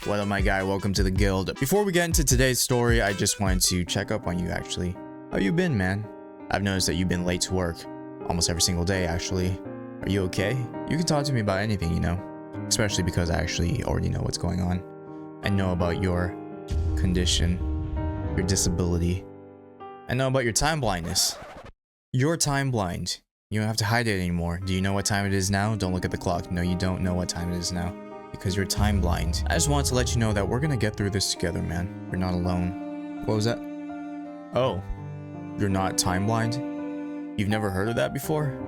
What up, my guy? Welcome to the guild. Before we get into today's story, I just wanted to check up on you, actually. How you been, man? I've noticed that you've been late to work almost every single day, actually. Are you okay? You can talk to me about anything, you know, especially because I actually already know what's going on. I know about your condition, your disability. I know about your time blindness. You're time blind. You don't have to hide it anymore. Do you know what time it is now? Don't look at the clock. No, you don't know what time it is now because you're time blind. I just wanted to let you know that we're gonna get through this together, man. You're not alone. What was that? Oh, you're not time blind? You've never heard of that before?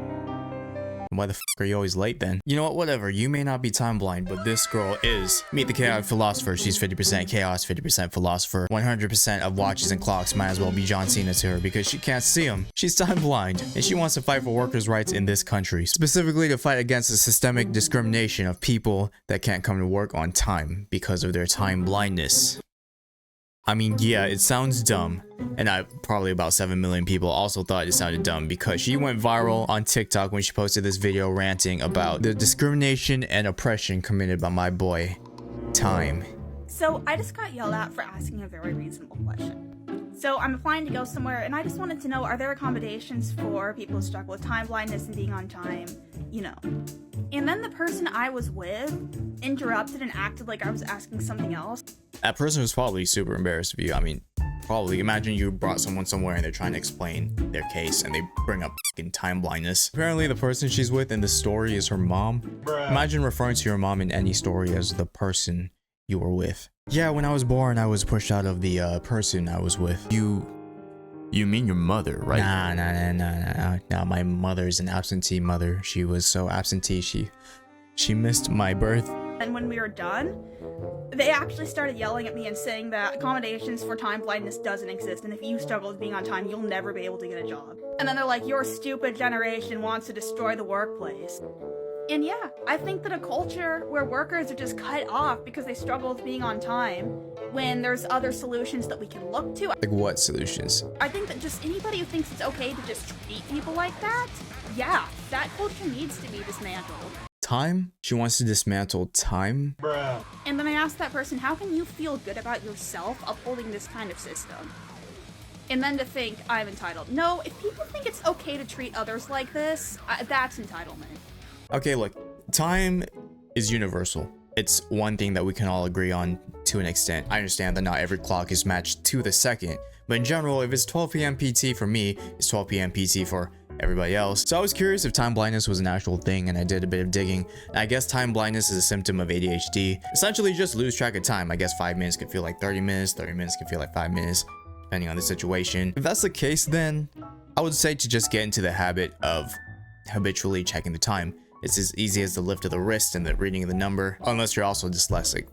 Why the f are you always late then? You know what, whatever, you may not be time blind, but this girl is. Meet the chaotic philosopher. She's 50% chaos, 50% philosopher. 100% of watches and clocks might as well be John Cena to her because she can't see them. She's time blind, and she wants to fight for workers' rights in this country. Specifically to fight against the systemic discrimination of people that can't come to work on time because of their time blindness. I mean, yeah, it sounds dumb, and probably about 7 million people also thought it sounded dumb because she went viral on TikTok when she posted this video ranting about the discrimination and oppression committed by my boy, Time. So I just got yelled at for asking a very reasonable question. So I'm applying to go somewhere, and I just wanted to know, are there accommodations for people who struggle with time blindness and being on time? You know. And then the person I was with interrupted and acted like I was asking something else. That person was probably super embarrassed of you. I mean, probably. Imagine you brought someone somewhere and they're trying to explain their case and they bring up fucking time blindness. Apparently the person she's with in the story is her mom. Bruh. Imagine referring to your mom in any story as the person you were with. Yeah, when I was born, I was pushed out of the person I was with. You mean your mother, right? Nah, my mother's an absentee mother. She was so absentee, she missed my birth. And when we were done, they actually started yelling at me and saying that accommodations for time blindness doesn't exist, and if you struggle with being on time, you'll never be able to get a job. And then they're like, your stupid generation wants to destroy the workplace. And yeah, I think that a culture where workers are just cut off because they struggle with being on time, when there's other solutions that we can look to. Like what solutions? I think that just anybody who thinks it's okay to just treat people like that, yeah, that culture needs to be dismantled. Time? She wants to dismantle time? Bruh. And then I asked that person, how can you feel good about yourself upholding this kind of system? And then to think I'm entitled. No, if people think it's okay to treat others like this, that's entitlement. Okay, look, time is universal. It's one thing that we can all agree on to an extent. I understand that not every clock is matched to the second, but in general, if it's 12 p.m. PT for me, it's 12 p.m. PT for everybody else. So I was curious if time blindness was an actual thing, and I did a bit of digging. And I guess time blindness is a symptom of ADHD. Essentially, just lose track of time. I guess 5 minutes can feel like 30 minutes, 30 minutes can feel like 5 minutes, depending on the situation. If that's the case, then I would say to just get into the habit of habitually checking the time. It's as easy as the lift of the wrist and the reading of the number, unless you're also dyslexic.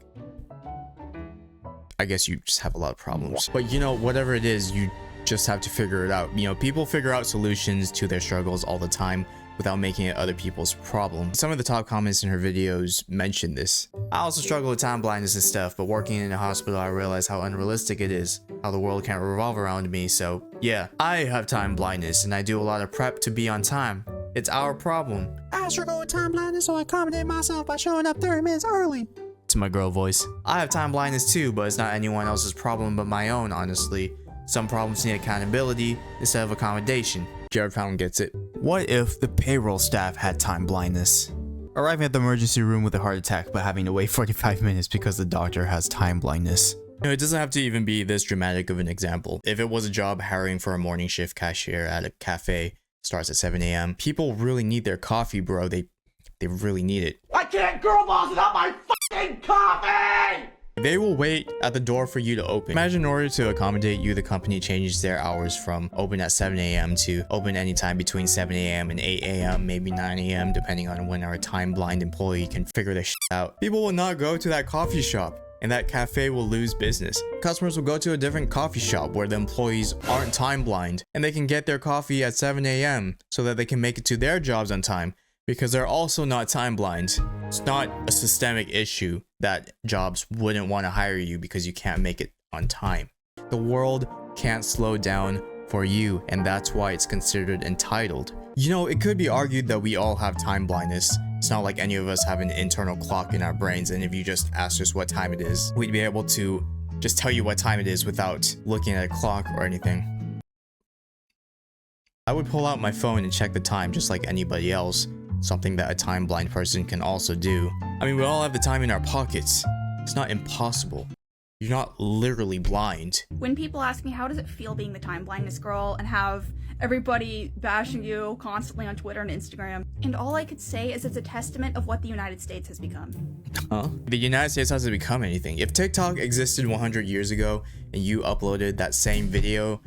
I guess you just have a lot of problems. But you know, whatever it is, you just have to figure it out. You know, people figure out solutions to their struggles all the time without making it other people's problem. Some of the top comments in her videos mentioned this. I also struggle with time blindness and stuff, but working in a hospital, I realized how unrealistic it is, how the world can't revolve around me. So yeah, I have time blindness and I do a lot of prep to be on time. It's our problem. I struggle with time blindness, so I accommodate myself by showing up 30 minutes early. To my girl voice. I have time blindness too, but it's not anyone else's problem but my own, honestly. Some problems need accountability instead of accommodation. Jared Fountain gets it. What if the payroll staff had time blindness? Arriving at the emergency room with a heart attack but having to wait 45 minutes because the doctor has time blindness. You know, it doesn't have to even be this dramatic of an example. If it was a job hiring for a morning shift cashier at a cafe, starts at 7 a.m. People really need their coffee, bro. They really need it. I can't girl boss without my fucking coffee! They will wait at the door for you to open. Imagine in order to accommodate you, the company changes their hours from open at 7 a.m. to open anytime between 7 a.m. and 8 a.m., maybe 9 a.m., depending on when our time-blind employee can figure their shit out. People will not go to that coffee shop, and that cafe will lose business. Customers will go to a different coffee shop where the employees aren't time blind, and they can get their coffee at 7 a.m. so that they can make it to their jobs on time, because they're also not time blind. It's not a systemic issue that jobs wouldn't want to hire you because you can't make it on time. The world can't slow down for you, and that's why it's considered entitled. You know, it could be argued that we all have time blindness It's not like any of us have an internal clock in our brains, and if you just asked us what time it is, we'd be able to just tell you what time it is without looking at a clock or anything. I would pull out my phone and check the time just like anybody else, something that a time blind person can also do. I mean, we all have the time in our pockets. It's not impossible. You're not literally blind. When people ask me how does it feel being the time blindness girl and have everybody bashing you constantly on Twitter and Instagram, and all I could say is it's a testament of what the United States has become. Huh? The United States hasn't become anything. If TikTok existed 100 years ago and you uploaded that same video,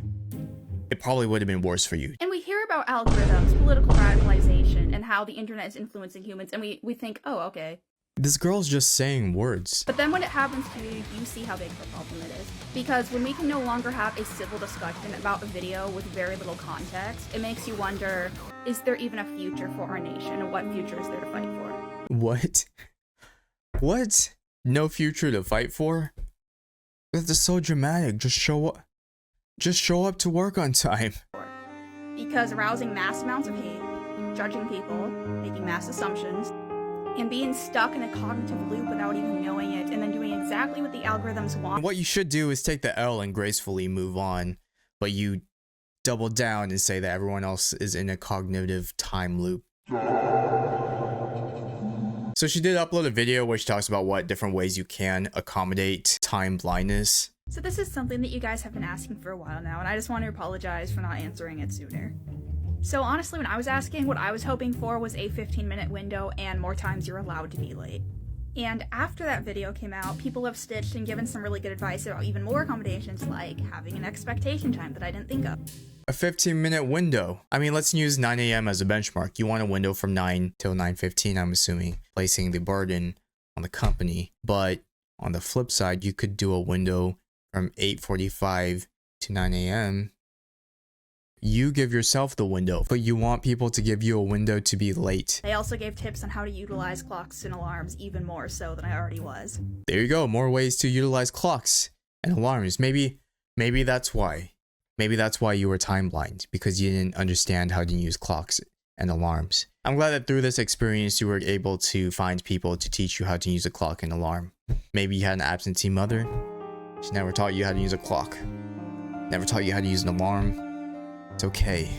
it probably would have been worse for you. And we hear about algorithms, political radicalization, and how the internet is influencing humans, and we think, oh, okay. This girl's just saying words. But then when it happens to you, you see how big of a problem it is. Because when we can no longer have a civil discussion about a video with very little context, it makes you wonder, is there even a future for our nation, and what future is there to fight for? What? What? No future to fight for? That's just so dramatic. Just show up. Just show up to work on time. Because arousing mass amounts of hate, judging people, making mass assumptions, and being stuck in a cognitive loop without even knowing it, and then doing exactly what the algorithms want. What you should do is take the L and gracefully move on, but you double down and say that everyone else is in a cognitive time loop. So she did upload a video where she talks about what different ways you can accommodate time blindness. So this is something that you guys have been asking for a while now, and I just want to apologize for not answering it sooner. So honestly, when I was asking, what I was hoping for was a 15-minute window and more times you're allowed to be late. And after that video came out, people have stitched and given some really good advice about even more accommodations, like having an expectation time that I didn't think of. A 15-minute window. I mean, let's use 9 a.m. as a benchmark. You want a window from 9 till 9:15, I'm assuming, placing the burden on the company. But on the flip side, you could do a window from 8:45 to 9 a.m. You give yourself the window, but you want people to give you a window to be late. They also gave tips on how to utilize clocks and alarms even more so than I already was. There you go, more ways to utilize clocks and alarms. Maybe that's why. Maybe that's why you were time blind, because you didn't understand how to use clocks and alarms. I'm glad that through this experience you were able to find people to teach you how to use a clock and alarm. Maybe you had an absentee mother. She never taught you how to use a clock. Never taught you how to use an alarm. It's okay.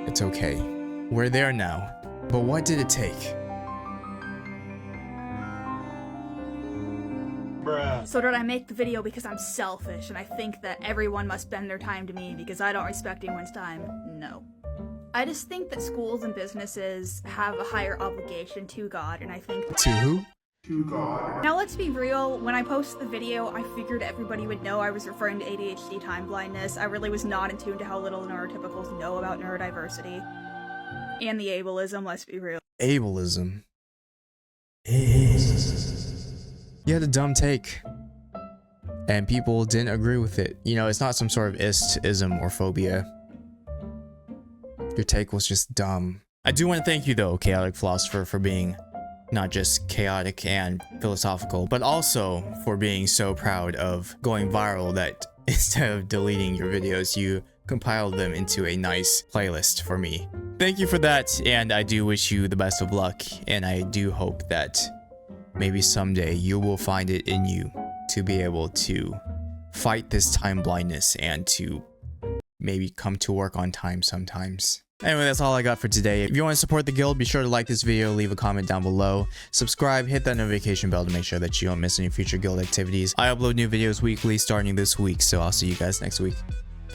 It's okay. We're there now. But what did it take? Bruh. So did I make the video because I'm selfish and I think that everyone must bend their time to me because I don't respect anyone's time? No. I just think that schools and businesses have a higher obligation to God, and I think— To who? Now let's be real, when I posted the video, I figured everybody would know I was referring to ADHD time blindness. I really was not in tune to how little neurotypicals know about neurodiversity. And the ableism, let's be real. Ableism. You had a dumb take. And people didn't agree with it. You know, it's not some sort of ism or phobia. Your take was just dumb. I do want to thank you though, Chaotic Philosopher, for being not just chaotic and philosophical, but also for being so proud of going viral that instead of deleting your videos, you compiled them into a nice playlist for me. Thank you for that, and I do wish you the best of luck, and I do hope that maybe someday you will find it in you to be able to fight this time blindness and to maybe come to work on time sometimes. Anyway, that's all I got for today. If you want to support the guild, be sure to like this video, leave a comment down below, subscribe, hit that notification bell to make sure that you don't miss any future guild activities. I upload new videos weekly starting this week, so I'll see you guys next week.